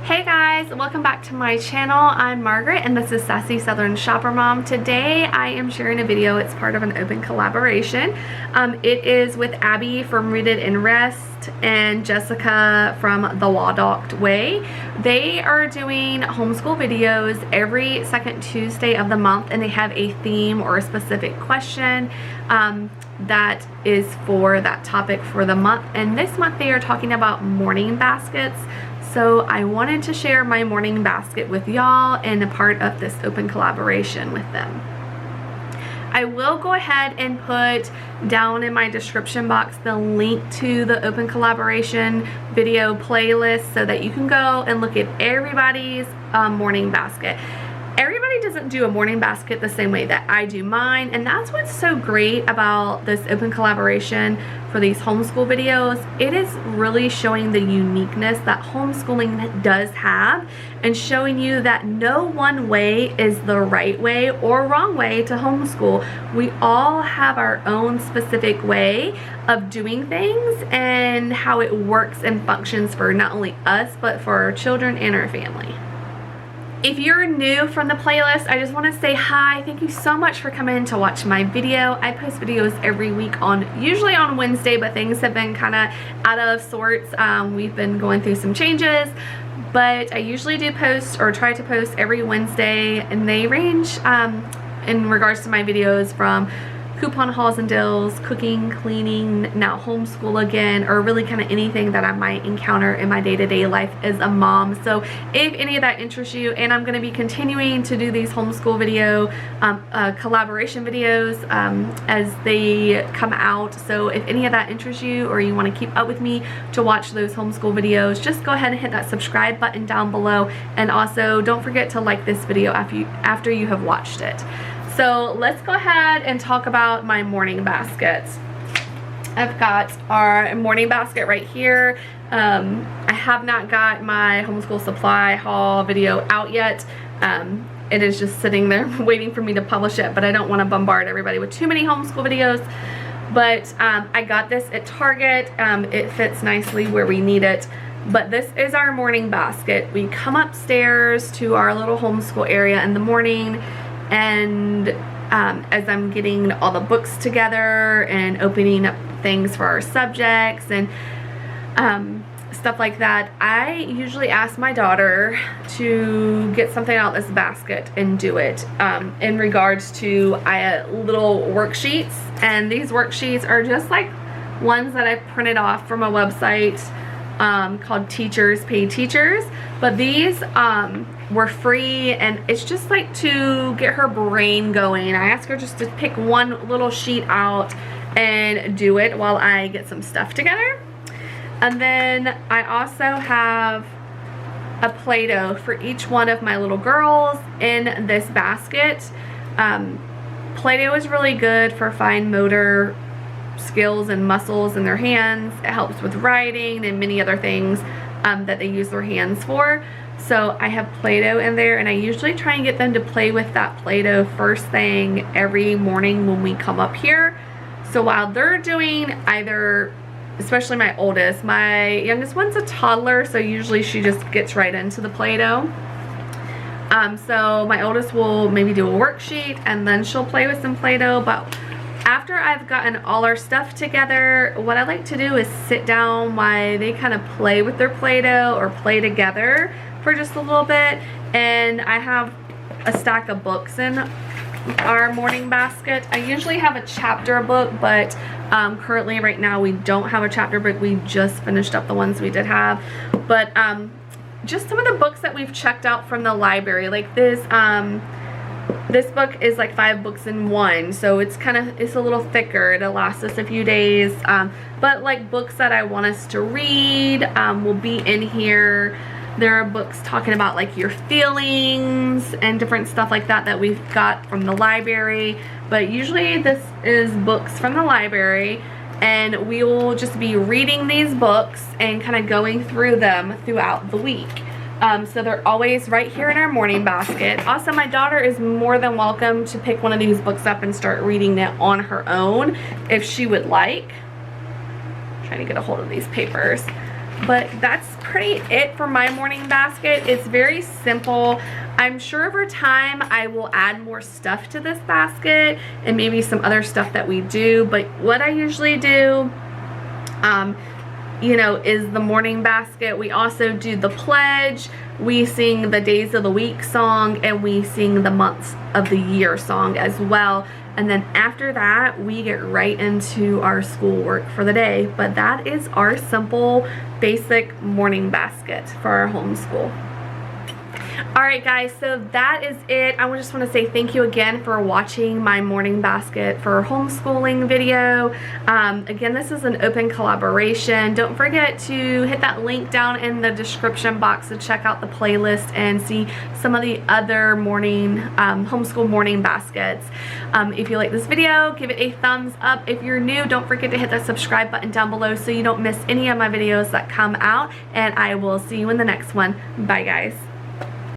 Hey guys, welcome back to my channel. I'm Margaret and this is Sassy Southern Shopper Mom. Today I am sharing a video. It's part of an open collaboration. It is with Abby from Read It and Rest and Jessica from the Waldock Way. They are doing homeschool videos every second Tuesday of the month, and they have a theme or a specific question that is for that topic for the month. And this month they are talking about morning baskets. So I wanted to share my morning basket with y'all and a part of this open collaboration with them. I will go ahead and put down in my description box the link to the open collaboration video playlist so that you can go and look at everybody's morning basket. Everybody doesn't do a morning basket the same way that I do mine, and that's what's so great about this open collaboration for these homeschool videos. It is really showing the uniqueness that homeschooling does have and showing you that no one way is the right way or wrong way to homeschool. We all have our own specific way of doing things and how it works and functions for not only us but for our children and our family. If you're new from the playlist, I just want to say hi. Thank you so much for coming to watch my video. I post videos every week usually on Wednesday, but things have been kind of out of sorts. We've been going through some changes, but I usually do post or try to post every Wednesday, and they range in regards to my videos from coupon hauls and deals, cooking, cleaning, now homeschool again, or really kind of anything that I might encounter in my day-to-day life as a mom. So if any of that interests you, and I'm going to be continuing to do these homeschool video collaboration videos as they come out. So if any of that interests you or you want to keep up with me to watch those homeschool videos, just go ahead and hit that subscribe button down below, and also don't forget to like this video after you have watched it. So let's go ahead and talk about my morning baskets. I've got our morning basket right here. I have not got my homeschool supply haul video out yet. It is just sitting there waiting for me to publish it, but I don't want to bombard everybody with too many homeschool videos. But I got this at Target. It fits nicely where we need it. But this is our morning basket. We come upstairs to our little homeschool area in the morning, and as I'm getting all the books together and opening up things for our subjects and stuff like that, I usually ask my daughter to get something out of this basket and do it in regards to little worksheets. And these worksheets are just like ones that I printed off from a website called Teachers Pay Teachers, but these were free, and it's just like to get her brain going. I asked her just to pick one little sheet out and do it while I get some stuff together. And then I also have a Play-Doh for each one of my little girls in this basket. Play-Doh is really good for fine motor skills and muscles in their hands. It helps with writing and many other things that they use their hands for. So I have Play-Doh in there, and I usually try and get them to play with that Play-Doh first thing every morning when we come up here. So while they're doing either, especially my oldest, my youngest one's a toddler, so usually she just gets right into the Play-Doh. So my oldest will maybe do a worksheet and then she'll play with some Play-Doh. But after I've gotten all our stuff together, what I like to do is sit down while they kind of play with their Play-Doh or play together for just a little bit. And I have a stack of books in our morning basket. I usually have a chapter book, but currently right now we don't have a chapter book. We just finished up the ones we did have. But just some of the books that we've checked out from the library, like this book is like 5 books in one, so it's a little thicker. It'll last us a few days, but like books that I want us to read will be in here. There are books talking about like your feelings and different stuff like that we've got from the library. But usually this is books from the library, and we will just be reading these books and kind of going through them throughout the week. So they're always right here in our morning basket. Also, my daughter is more than welcome to pick one of these books up and start reading it on her own if she would like. I'm trying to get a hold of these papers. But that's pretty it for my morning basket. It's very simple. I'm sure over time I will add more stuff to this basket and maybe some other stuff that we do, but what I usually do you know, is the morning basket. We also do the pledge, we sing the days of the week song, and we sing the months of the year song as well. And then after that, we get right into our schoolwork for the day. But that is our simple, basic morning basket for our homeschool. Alright guys, so that is it. I just want to say thank you again for watching my morning basket for homeschooling video. Again, this is an open collaboration. Don't forget to hit that link down in the description box to check out the playlist and see some of the other morning homeschool morning baskets. If you like this video, give it a thumbs up. If you're new, don't forget to hit the subscribe button down below so you don't miss any of my videos that come out, and I will see you in the next one. Bye guys.